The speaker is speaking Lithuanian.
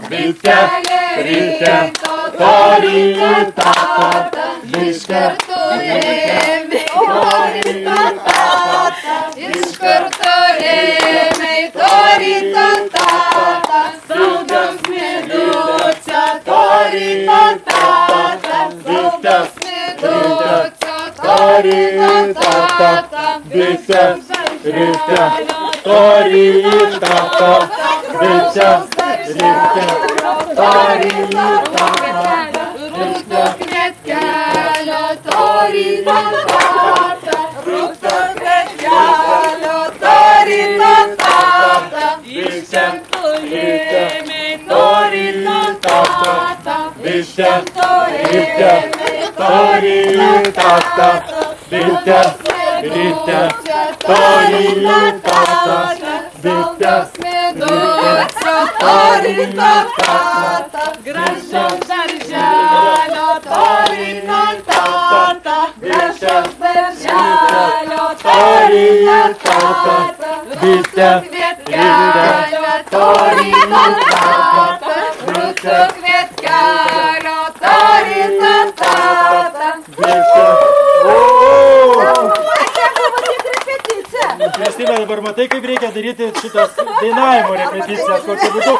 Bitte, bitte, tori, tata, Iš karto ėmė tori tata, iš karto ėmė tori tata, saldos medučia tori tata, saldos medučia tori tata, bitte, bitte, tori, tata, bitte, bitte, tori, tata, Rūto kvietkelio tori tata, rūto kvietkelio tori tata, iš karto ėmė tori tata, iš karto ėmė tori tata, bitte, bitte, tori, tata, bitte, medučia tori tata, gražiaus darželio tori tata, gražiaus darželio tori tata, bitte, kvietkelio tori tata, rūtų kvietkelio tori tata. Kristina, dabar matai, kaip reikia daryti šitas dainavimo repeticijas, kokiu būdu.